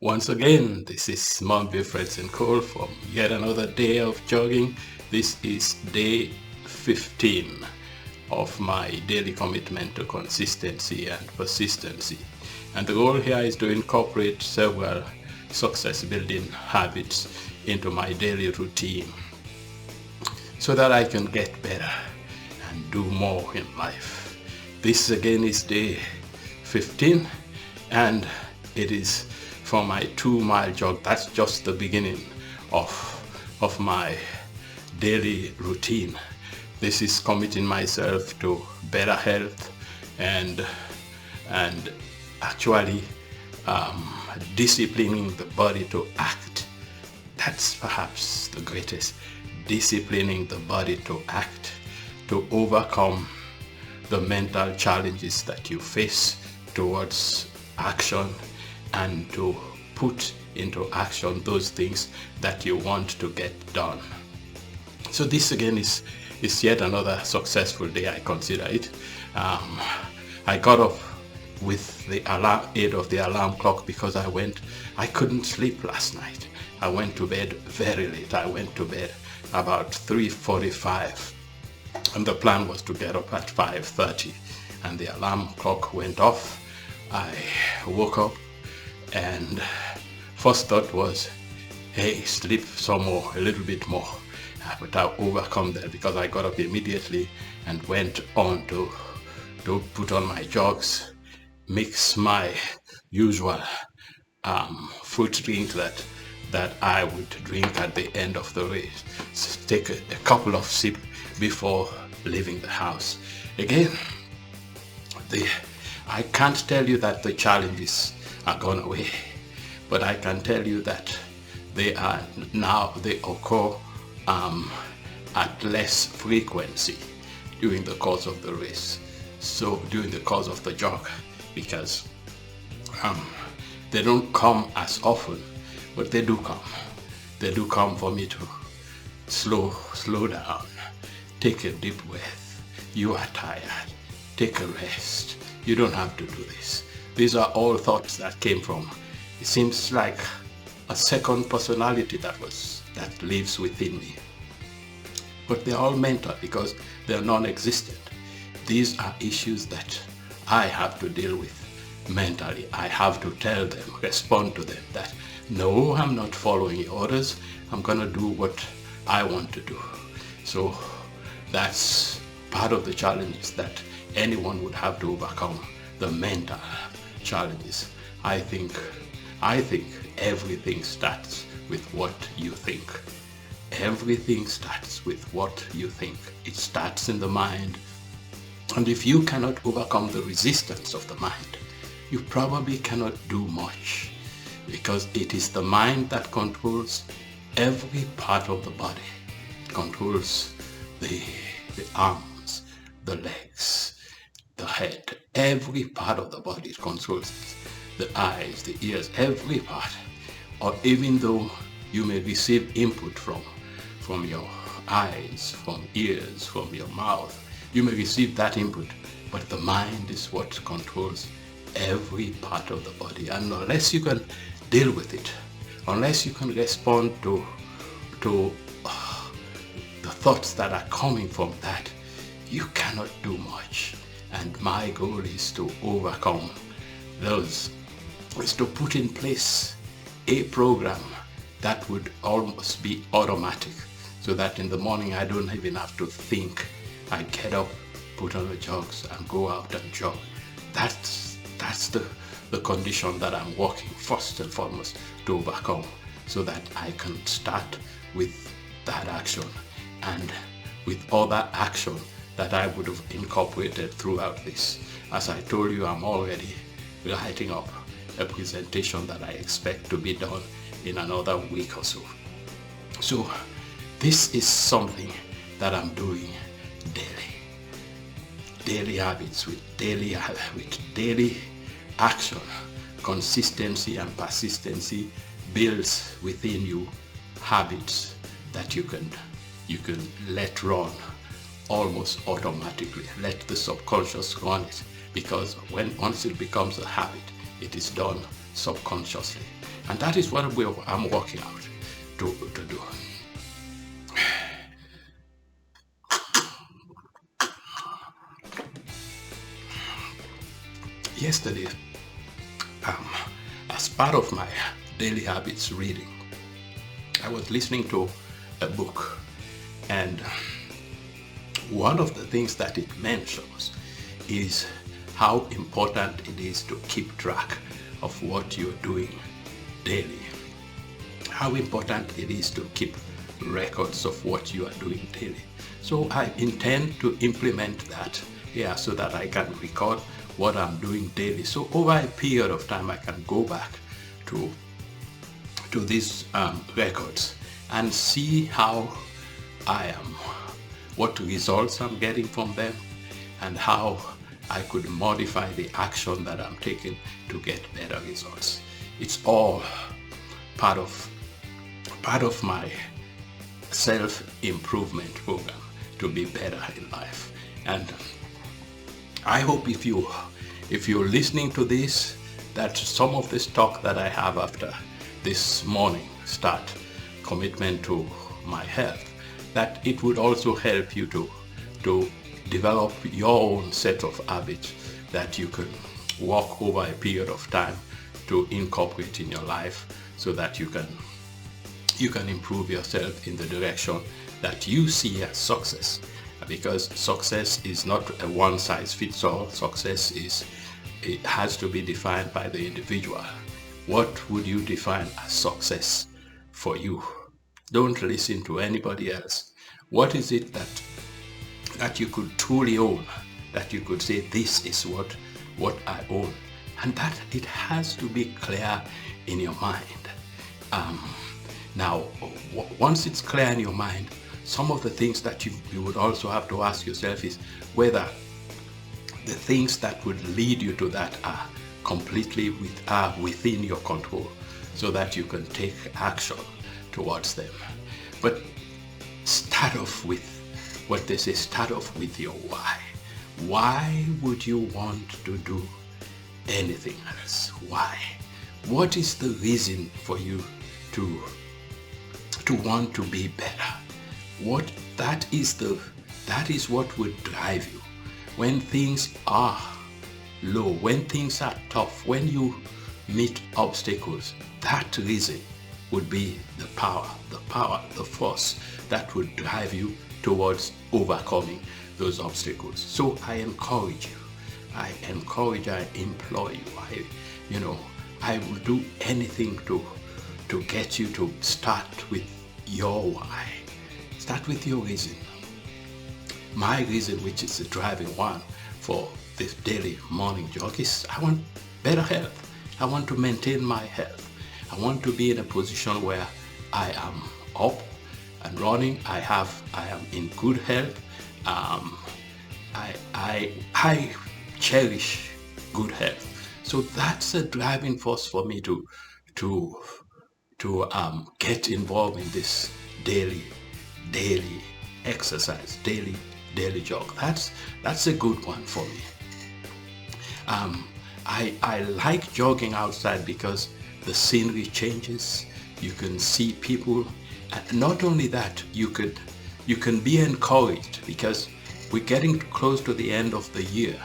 Once again, this is Monday Fredson-cole from yet another day of jogging. This is day 15 of my daily commitment to consistency and persistency. And the goal here is to incorporate several success building habits into my daily routine so that I can get better and do more in life. This again is day 15 and it is for my 2-mile jog. That's just the beginning of my daily routine. This is committing myself to better health and actually disciplining the body to act. That's perhaps the greatest. Disciplining the body to act, to overcome the mental challenges that you face towards action, and to put into action those things that you want to get done. So this again is yet another successful day, I consider it. I got up with the aid of the alarm clock because I couldn't sleep last night. I went to bed very late. I went to bed about 3:45 and the plan was to get up at 5:30 and the alarm clock went off. I woke up and first thought was, hey, sleep some more, a little bit more. But I overcome that because I got up immediately and went on to put on my jogs, mix my usual fruit drink that I would drink at the end of the race. Take a couple of sips before leaving the house. Again, I can't tell you that the challenges are gone away, but I can tell you that they occur at less frequency during the course of the race. So during the course of the jog, because they don't come as often, but they do come. They do come for me to slow down, take a deep breath. You are tired. Take a rest. You don't have to do this. These are all thoughts that came from, it seems like a second personality that lives within me. But they're all mental because they're non-existent. These are issues that I have to deal with mentally. I have to tell them, respond to them that, no, I'm not following your orders. I'm going to do what I want to do. So that's part of the challenges that anyone would have to overcome, the mental challenges. I think everything starts with what you think. Everything starts with what you think. It starts in the mind. And if you cannot overcome the resistance of the mind, you probably cannot do much, because it is the mind that controls every part of the body. It controls the arms, the legs, the head, every part of the body it controls. The eyes, the ears, every part. Or even though you may receive input from your eyes, from ears, from your mouth, you may receive that input, but the mind is what controls every part of the body. And unless you can deal with it, unless you can respond to the thoughts that are coming from that, you cannot do much. And my goal is to overcome those, is to put in place a program that would almost be automatic, so that in the morning I don't even have to think. I get up, put on the jogs and go out and jog. That's the condition that I'm working first and foremost to overcome, so that I can start with that action and with other action that I would have incorporated throughout this. As I told you, I'm already writing up a presentation that I expect to be done in another week or so. So this is something that I'm doing daily. Daily habits with daily action. Consistency and persistency builds within you habits that you can let run almost automatically. Let the subconscious run it, because once it becomes a habit, it is done subconsciously. And that is what I'm working out to do. Yesterday, um, as part of my daily habits reading, I was listening to a book, and one of the things that it mentions is how important it is to keep track of what you're doing daily. How important it is to keep records of what you are doing daily. So I intend to implement that here so that I can record what I'm doing daily. So over a period of time, I can go back to these records and see how I am, what results I'm getting from them, and how I could modify the action that I'm taking to get better results. It's all part of my self-improvement program to be better in life. And I hope if you're listening to this, that some of this talk that I have after this morning start commitment to my health, that it would also help you to develop your own set of habits that you can walk over a period of time to incorporate in your life, so that you can improve yourself in the direction that you see as success. Because success is not a one-size-fits-all. Success it has to be defined by the individual. What would you define as success for you? Don't listen to anybody else. What is it that you could truly own, that you could say, this is what I own? And that it has to be clear in your mind. Now, once it's clear in your mind, some of the things that you would also have to ask yourself is whether the things that would lead you to that are completely within your control, so that you can take action towards them. But start off with what they say, start off with your why. Why would you want to do anything else? Why? What is the reason for you to want to be better? That is what would drive you when things are low, when things are tough, when you meet obstacles. That reason would be the force that would drive you towards overcoming those obstacles. So I encourage you, I implore you, I will do anything to get you to start with your why. Start with your reason. My reason, which is the driving one for this daily morning jog, is I want better health. I want to maintain my health. I want to be in a position where I am up and running. I am in good health. I cherish good health. So that's a driving force for me to get involved in this daily exercise, daily jog. That's a good one for me. I like jogging outside because the scenery changes. You can see people, and not only that, you can be encouraged, because we're getting close to the end of the year,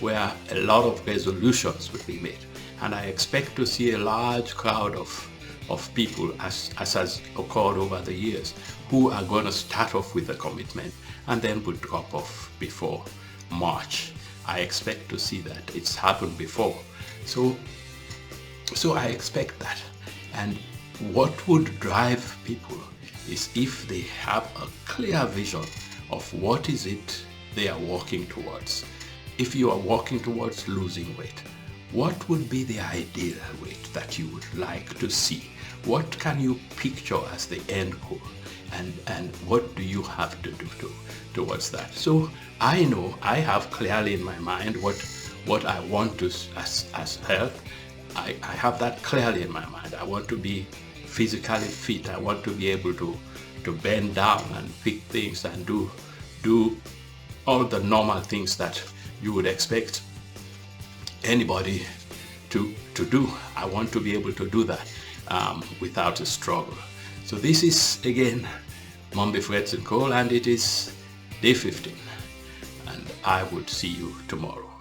where a lot of resolutions will be made, and I expect to see a large crowd of people, as has occurred over the years, who are going to start off with a commitment and then would drop off before March. I expect to see that. It's happened before. So I expect that. And what would drive people is if they have a clear vision of what is it they are working towards. If you are working towards losing weight, what would be the ideal weight that you would like to see? What can you picture as the end goal? And what do you have to do towards that? So I know I have clearly in my mind what I want to as health. I have that clearly in my mind. I want to be physically fit. I want to be able to bend down and pick things and do all the normal things that you would expect anybody to do. I want to be able to do that without a struggle. So this is again Mombi Fredson-cole, and it is day 15, and I would see you tomorrow.